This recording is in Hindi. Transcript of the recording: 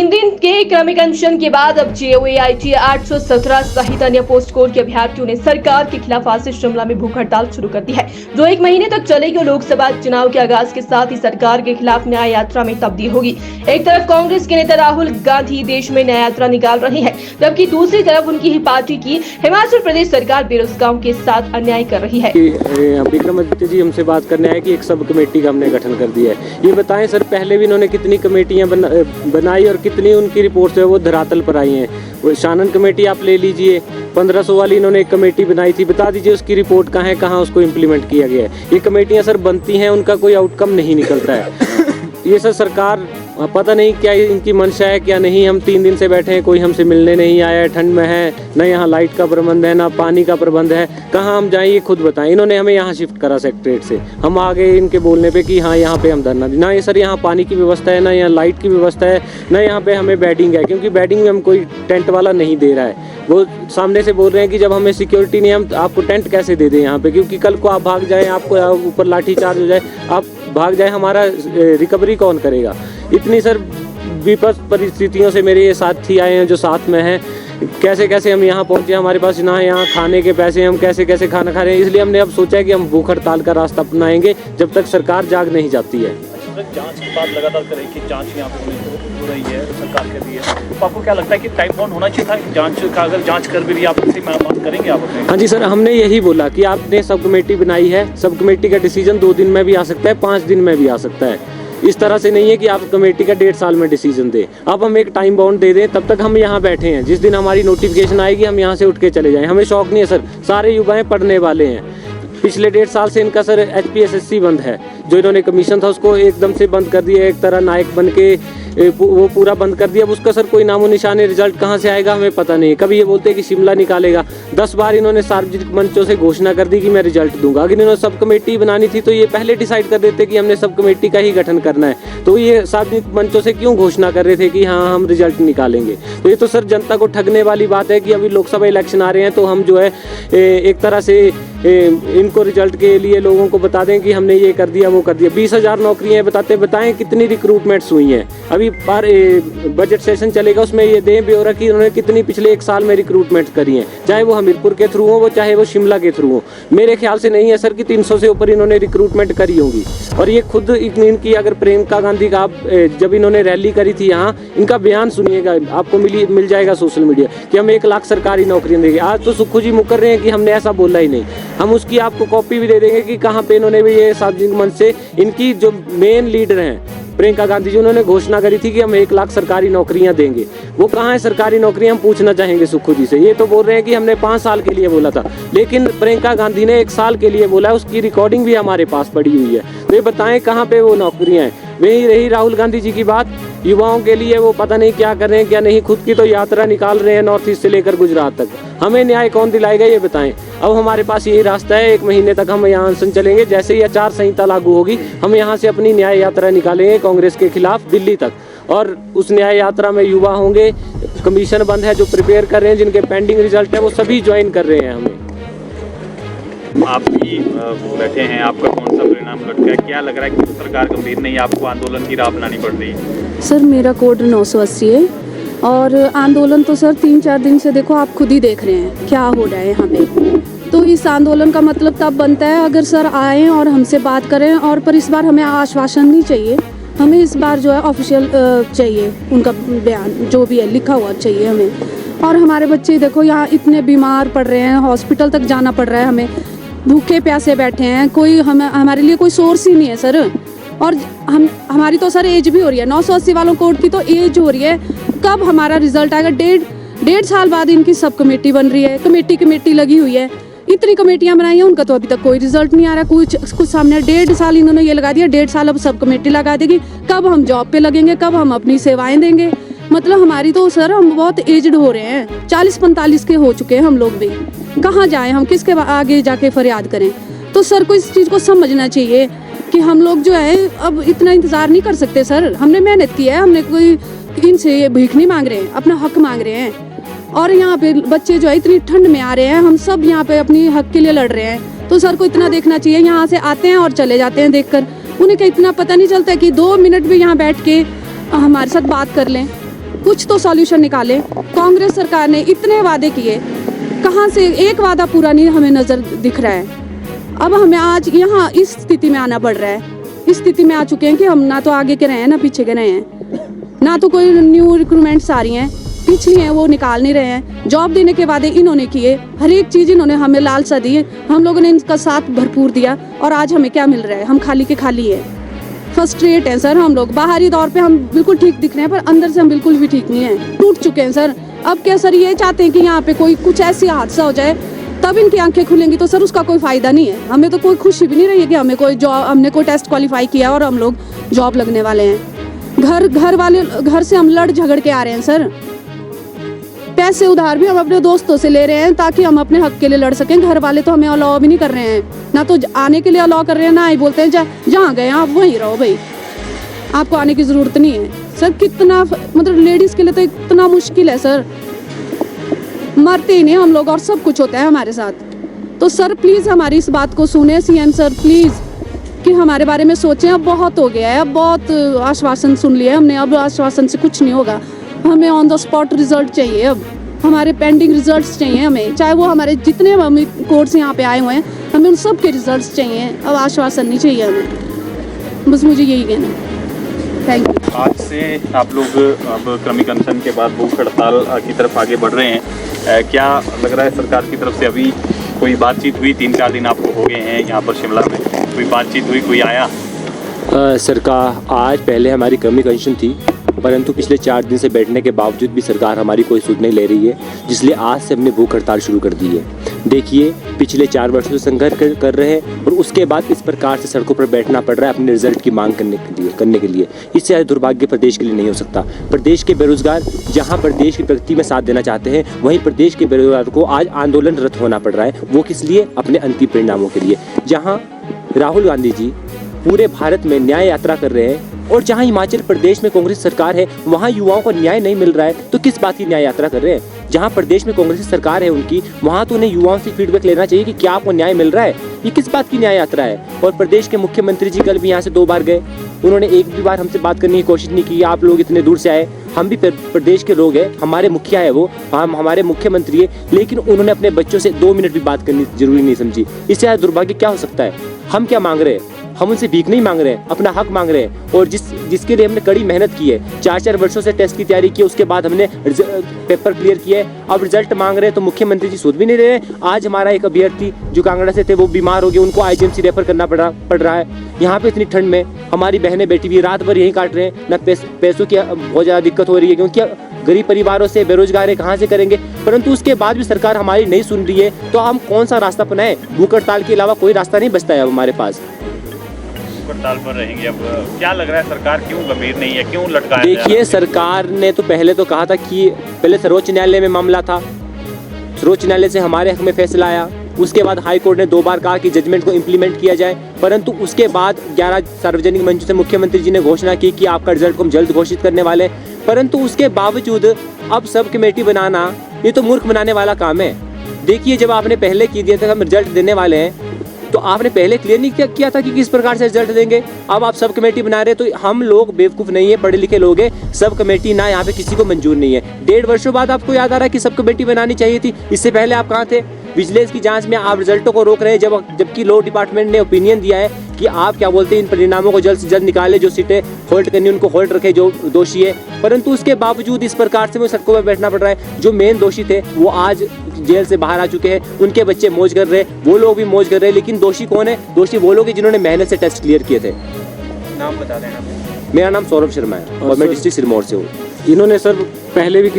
3 दिन के क्रमिक अनशन के बाद अब JOAIT 817 सहित अन्य पोस्ट कोड के अभ्यर्थियों ने सरकार के खिलाफ आज से शिमला में भूख हड़ताल शुरू कर दी है, जो 1 महीने तक चलेगी और लोकसभा चुनाव के आगाज के साथ ही सरकार के खिलाफ न्याय यात्रा में तब्दील होगी। एक तरफ कांग्रेस के नेता राहुल गांधी देश में न्याय यात्रा निकाल रहे हैं, जबकि दूसरी तरफ उनकी ही पार्टी की हिमाचल प्रदेश सरकार बेरोजगारों के साथ अन्याय कर रही है। विक्रमादित्य जी हमसे बात करने आए कि एक सब कमेटी का हमने गठन कर दिया है। ये बताएं सर, पहले भी इन्होंने कितनी कमेटियां बनाई और कितनी उनकी रिपोर्ट्स है वो धरातल पर आई हैं। वो शानन कमेटी आप ले लीजिए, 1500 वाली इन्होंने एक कमेटी बनाई थी, बता दीजिए उसकी रिपोर्ट कहाँ है, कहाँ उसको इम्प्लीमेंट किया गया है। ये कमेटियां सर बनती हैं, उनका कोई आउटकम नहीं निकलता है। ये सर सरकार पता नहीं क्या इनकी मंशा है क्या नहीं। हम 3 दिन से बैठे हैं, कोई हमसे मिलने नहीं आया है, ठंड में है, न यहाँ लाइट का प्रबंध है, ना पानी का प्रबंध है, कहाँ हम जाएं ये खुद बताएं। इन्होंने हमें यहाँ शिफ्ट करा सेक्रेटरीट से, हम आ गए इनके बोलने पे कि हाँ यहाँ पे हम धरना दें। ना ये सर यहाँ पानी की व्यवस्था है, ना यहाँ लाइट की व्यवस्था है, ना यहाँ पे हमें बेडिंग है, क्योंकि बेडिंग में हम कोई टेंट वाला नहीं दे रहा है। वो सामने से बोल रहे हैं कि जब हमें सिक्योरिटी नहीं, हम आपको टेंट कैसे दे दें यहाँ पे, क्योंकि कल को आप भाग जाएँ, आपको ऊपर लाठी चार्ज हो जाए, आप भाग जाए, हमारा रिकवरी कौन करेगा। इतनी सर विपत्त परिस्थितियों से मेरे ये साथी आए हैं जो साथ में हैं, कैसे कैसे हम यहाँ पहुँचे, हमारे पास ना यहाँ खाने के पैसे, हम कैसे कैसे खाना खा रहे हैं। इसलिए हमने अब सोचा है कि हम भूख हड़ताल का रास्ता अपनाएंगे जब तक सरकार जाग नहीं जाती है। जांच की बात लगातार कर रही है कि जांच यहाँ पे हो रही है, सरकार कर रही है, तो आपको क्या लगता है कि टाइम बाउंड होना चाहिए था जांच का? अगर जांच कर भी रही है आप इसी बात करेंगे आप अपने? हाँ जी सर, हमने यही बोला कि आपने सब कमेटी बनाई है, सब कमेटी का डिसीजन 2 दिन में भी आ सकता है, 5 दिन में भी आ सकता है। इस तरह से नहीं है कि आप कमेटी का 1.5 साल में डिसीजन दें। अब हम एक टाइम बाउंड दे दें, तब तक हम यहाँ बैठे हैं। जिस दिन हमारी नोटिफिकेशन आएगी हम यहाँ से उठ के चले जाएं। हमें शौक नहीं है सर, सारे युवाएं पढ़ने वाले हैं। पिछले 1.5 साल से इनका सर HPSSC बंद है, जो इन्होंने कमीशन था उसको एकदम से बंद कर दिया, एक तरह नायक बन के वो पूरा बंद कर दिया। अब उसका सर कोई नामो निशान, रिजल्ट कहाँ से आएगा हमें पता नहीं। कभी ये बोलते हैं कि शिमला निकालेगा, 10 बार इन्होंने सार्वजनिक मंचों से घोषणा कर दी कि मैं रिजल्ट दूंगा। अगर इन्होंने सब कमेटी बनानी थी तो ये पहले डिसाइड कर देते कि हमने सब कमेटी का ही गठन करना है। तो ये सार्वजनिक मंचों से क्यों घोषणा कर रहे थे कि हाँ हम रिजल्ट निकालेंगे? तो ये तो सर जनता को ठगने वाली बात है कि अभी लोकसभा इलेक्शन आ रहे हैं तो हम जो है एक तरह से इनको रिजल्ट के लिए लोगों को बता दें कि हमने ये कर दिया वो कर दिया। 20,000 नौकरियां बताएं कितनी रिक्रूटमेंट्स हुई हैं। अभी बजट सेशन चलेगा, उसमें ये दें ब्यौरा कि उन्होंने कितनी पिछले 1 साल में रिक्रूटमेंट करी हैं, चाहे वो हमीरपुर के थ्रू हो, वो चाहे वो शिमला के थ्रू हो। मेरे ख्याल से नहीं है सर कि 300 से ऊपर इन्होंने रिक्रूटमेंट करी होगी। और ये खुद इनकी अगर प्रियंका गांधी का जब इन्होंने रैली करी थी यहाँ, इनका बयान सुनिएगा, आपको मिल जाएगा सोशल मीडिया कि हम 1 लाख सरकारी नौकरियां देंगे। आज तो सुक्खू जी मुकर रहे हैं कि हमने ऐसा बोला ही नहीं। हम उसकी आपको कॉपी भी दे देंगे कि कहाँ पे इन्होंने भी ये सार्वजनिक मंच से, इनकी जो मेन लीडर हैं प्रियंका गांधी जी, उन्होंने घोषणा करी थी कि हम 1 लाख सरकारी नौकरियां देंगे। वो कहाँ है सरकारी नौकरियां, हम पूछना चाहेंगे सुक्खू जी से। ये तो बोल रहे हैं कि हमने 5 साल के लिए बोला था, लेकिन प्रियंका गांधी ने 1 साल के लिए बोला है, उसकी रिकॉर्डिंग भी हमारे पास पड़ी हुई है। तो ये बताएं कहाँ पे वो नौकरियां हैं। वही रही राहुल गांधी जी की बात, युवाओं के लिए वो पता नहीं क्या कर रहे हैं क्या नहीं, खुद की तो यात्रा निकाल रहे हैं नॉर्थ ईस्ट से लेकर गुजरात तक। हमें न्याय कौन दिलाएगा ये बताएं। अब हमारे पास यही रास्ता है, 1 महीने तक हम यहाँ अनशन चलेंगे। जैसे ही आचार संहिता लागू होगी हम यहाँ से अपनी न्याय यात्रा निकालेंगे कांग्रेस के खिलाफ दिल्ली तक, और उस न्याय यात्रा में युवा होंगे। कमीशन बंद है जो प्रिपेयर कर रहे हैं, जिनके पेंडिंग रिजल्ट है वो सभी ज्वाइन कर रहे हैं। हमें आप भी बैठे हैं, आपका कौन सा परिणाम लटका है? क्या लग रहा है कि सरकार गंभीर नहीं, आपको आंदोलन की राह अपनानी पड़ रही है? सर मेरा कोड 980 है और आंदोलन तो सर 3-4 दिन से देखो आप खुद ही देख रहे हैं क्या हो रहा है यहाँ पे। तो इस आंदोलन का मतलब तब बनता है अगर सर आएँ और हमसे बात करें, और पर इस बार हमें आश्वासन नहीं चाहिए, हमें इस बार जो है ऑफिशियल चाहिए, उनका बयान जो भी है लिखा हुआ चाहिए हमें। और हमारे बच्चे देखो यहाँ इतने बीमार पड़ रहे हैं, हॉस्पिटल तक जाना पड़ रहा है, हमें भूखे प्यासे बैठे हैं, कोई हमारे लिए कोई सोर्स ही नहीं है सर। और हमारी तो सर एज भी हो रही है, 980 वालों कोड की तो एज हो रही है। कब हमारा रिजल्ट आएगा? 1.5 साल बाद इनकी सब कमेटी बन रही है, कमेटी लगी हुई है, इतनी कमेटियां बनाई हैं, उनका तो अभी तक कोई रिजल्ट नहीं आ रहा। कुछ सामने 1.5 साल इन्होंने ये लगा दिया, 1.5 साल अब सब कमेटी लगा देगी। कब हम जॉब पे लगेंगे, कब हम अपनी सेवाएं देंगे? मतलब हमारी तो सर हम बहुत एजड हो रहे हैं, 40-45 के हो चुके हैं हम लोग भी। कहाँ जाएं हम, किसके आगे जाके फरियाद करें? तो सर को इस चीज़ को समझना चाहिए कि हम लोग जो है अब इतना इंतज़ार नहीं कर सकते सर। हमने मेहनत की है, हमने कोई इनसे भीख नहीं मांग रहे हैं, अपना हक मांग रहे हैं। और यहाँ पे बच्चे जो है इतनी ठंड में आ रहे हैं, हम सब यहाँ पे अपनी हक के लिए लड़ रहे हैं। तो सर को इतना देखना चाहिए, यहाँ से आते हैं और चले जाते हैं देखकर, उन्हें क्या इतना पता नहीं चलता है कि 2 मिनट भी यहाँ बैठ के हमारे साथ बात कर लें। कुछ तो सॉल्यूशन निकाले। कांग्रेस सरकार ने इतने वादे किए, कहाँ से एक वादा पूरा नहीं हमें नज़र दिख रहा है। अब हमें आज यहाँ इस स्थिति में आना पड़ रहा है। इस स्थिति में आ चुके हैं कि हम ना तो आगे के रहे हैं ना पीछे के रहे हैं, ना तो कोई न्यू रिक्रूटमेंट्स आ रही हैं, पिछली हैं वो निकाल नहीं रहे हैं। जॉब देने के वादे इन्होंने किए, हर एक चीज़ इन्होंने हमें लालसा दी, हम लोगों ने इनका साथ भरपूर दिया और आज हमें क्या मिल रहा है? हम खाली के खाली है। फ्रस्ट्रेट हैं सर हम लोग। बाहरी तौर पे हम बिल्कुल ठीक दिख रहे हैं, पर अंदर से हम बिल्कुल भी ठीक नहीं हैं, टूट चुके हैं सर। अब क्या सर, ये चाहते हैं कि यहाँ पे कोई कुछ ऐसी हादसा हो जाए तब इनकी आंखें खुलेंगी, तो सर उसका कोई फ़ायदा नहीं है। हमें तो कोई खुशी भी नहीं रही है कि हमें कोई जॉब, हमने कोई टेस्ट क्वालिफाई किया और हम लोग जॉब लगने वाले हैं। घर से हम लड़ झगड़ के आ रहे हैं सर। पैसे उधार भी हम अपने दोस्तों से ले रहे हैं ताकि हम अपने हक के लिए लड़ सकें। घर वाले तो हमें अलाउ भी नहीं कर रहे हैं, ना तो आने के लिए अलाउ कर रहे हैं, ना ही बोलते हैं जहाँ गए आप वहीं रहो भाई, आपको आने की ज़रूरत नहीं है। सर कितना मतलब लेडीज़ के लिए तो इतना मुश्किल है सर, मरते ही नहीं हम लोग और सब कुछ होता है हमारे साथ। तो सर प्लीज़ हमारी इस बात को सुने सीएम सर, प्लीज़ कि हमारे बारे में सोचें। अब बहुत हो गया है, अब बहुत आश्वासन सुन लिया हमने, अब आश्वासन से कुछ नहीं होगा। हमें ऑन द स्पॉट रिजल्ट चाहिए, अब हमारे पेंडिंग रिजल्ट्स चाहिए हमें, चाहे वो हमारे जितने हम कोर्स यहाँ पे आए हुए हैं, हमें उन सब के रिजल्ट्स चाहिए। अब आश्वासन नहीं चाहिए हमें, बस मुझे यही कहना है। Thank you. आज से आप लोग अब क्रमिक अनशन के बाद भूख हड़ताल की तरफ आगे बढ़ रहे हैं। क्या लग रहा है सरकार की तरफ से अभी कोई बातचीत हुई? 3-4 दिन आपको हो गए हैं यहाँ पर शिमला में, कोई बातचीत हुई, कोई आया? सरकार आज पहले हमारी क्रमिक अनशन थी, परंतु पिछले 4 दिन से बैठने के बावजूद भी सरकार हमारी कोई सुध नहीं ले रही है, जिसलिए आज से हमने भूख हड़ताल शुरू कर दी है। देखिए पिछले 4 वर्षों से संघर्ष कर रहे हैं और उसके बाद इस प्रकार से सड़कों पर बैठना पड़ रहा है अपने रिजल्ट की मांग करने के लिए। इससे ज़्यादा दुर्भाग्य प्रदेश के लिए नहीं हो सकता। प्रदेश के बेरोजगार जहाँ प्रदेश की प्रगति में साथ देना चाहते हैं, वहीं प्रदेश के बेरोजगार को आज आंदोलनरत होना पड़ रहा है। वो किस लिए? अपने अंतिम परिणामों के लिए। जहाँ राहुल गांधी जी पूरे भारत में न्याय यात्रा कर रहे हैं और जहां हिमाचल प्रदेश में कांग्रेस सरकार है वहां युवाओं को न्याय नहीं मिल रहा है, तो किस बात की न्याय यात्रा कर रहे हैं? जहां प्रदेश में कांग्रेस सरकार है उनकी, वहां तो उन्हें युवाओं से फीडबैक लेना चाहिए कि क्या आपको न्याय मिल रहा है। ये किस बात की न्याय यात्रा है? और प्रदेश के मुख्यमंत्री जी कल भी यहाँ से 2 बार गए, उन्होंने एक भी बार हमसे बात करने की कोशिश नहीं की। आप लोग इतने दूर से आए, हम भी प्रदेश के लोग हैं, हमारे मुखिया है वो, हम हमारे मुख्यमंत्री है, लेकिन उन्होंने अपने बच्चों से 2 मिनट भी बात करनी जरूरी नहीं समझी। इससे ज़्यादा दुर्भाग्य क्या हो सकता है? हम क्या मांग रहे हैं? हम उनसे भीख नहीं मांग रहे हैं, अपना हक मांग रहे हैं। और जिसके लिए हमने कड़ी मेहनत की है, 4-4 वर्षों से टेस्ट की तैयारी की है, उसके बाद हमने पेपर क्लियर किया है, अब रिजल्ट मांग रहे हैं तो मुख्यमंत्री जी सुध भी नहीं दे रहे। आज हमारा एक अभ्यर्थी जो कांगड़ा से थे वो बीमार हो गए, उनको आईजीएमसी रेफर करना पड़ रहा है। यहाँ पे इतनी ठंड में हमारी बहनें बैठी हुई रात भर यहीं काट रहे हैं, ना पैसों की बहुत ज़्यादा दिक्कत हो रही है क्योंकि गरीब परिवारों से, बेरोजगार है, कहाँ से करेंगे? परंतु उसके बाद भी सरकार हमारी नहीं सुन रही है, तो हम कौन सा रास्ता अपनाएं? भूख हड़ताल के अलावा कोई रास्ता नहीं बचता है अब हमारे पास। हड़ताल पर रहेंगे। अब क्या लग रहा है सरकार क्यों गंभीर नहीं है, क्यों लटकाया? देखिए सरकार ने तो पहले तो कहा था कि पहले सर्वोच्च न्यायालय में मामला था, सर्वोच्च न्यायालय से हमारे हक में फैसला आया, उसके बाद हाई कोर्ट ने 2 बार कहा कि जजमेंट को इम्प्लीमेंट किया जाए, परंतु उसके बाद 11 सार्वजनिक मंचों से मुख्यमंत्री जी ने घोषणा की कि आपका रिजल्ट को हम जल्द घोषित करने वाले हैं। परंतु उसके बावजूद अब सब कमेटी बनाना ये तो मूर्ख बनाने वाला काम है। देखिए जब आपने पहले की दिया था हम रिजल्ट देने वाले हैं, तो आपने पहले क्लियर नहीं किया था कि किस प्रकार से रिजल्ट देंगे। अब आप सब कमेटी बना रहे, तो हम लोग बेवकूफ़ नहीं है, पढ़े लिखे लोग हैं। सब कमेटी ना यहाँ पे किसी को मंजूर नहीं है। 1.5 वर्षों बाद आपको याद आ रहा है कि सब कमेटी बनानी चाहिए थी। इससे पहले आप कहाँ थे? विजिलेंस की जांच में आप रिजल्टों को रोक रहे हैं, जबकि लॉ डिपार्टमेंट ने ओपिनियन दिया है कि आप क्या बोलते हैं इन परिणामों को जल्द से जल्द निकाले, जो सीटें होल्ड करनी उनको होल्ड रखे जो दोषी है। परंतु उसके बावजूद इस प्रकार से वो सड़कों पर बैठना पड़ रहा है। जो मेन दोषी थे वो आज जेल से बाहर आ चुके हैं, उनके बच्चे मौज कर रहे हैं, वो लोग भी मौज कर रहे हैं, लेकिन दोषी कौन है? दोषी वो लोग हैं जिन्होंने मेहनत से टेस्ट क्लियर किए थे। नाम बता दें। मेरा नाम सौरभ शर्मा है और मैं डिस्ट्रिक्ट सिरमौर से हूँ। इन्होंने सर पहले भी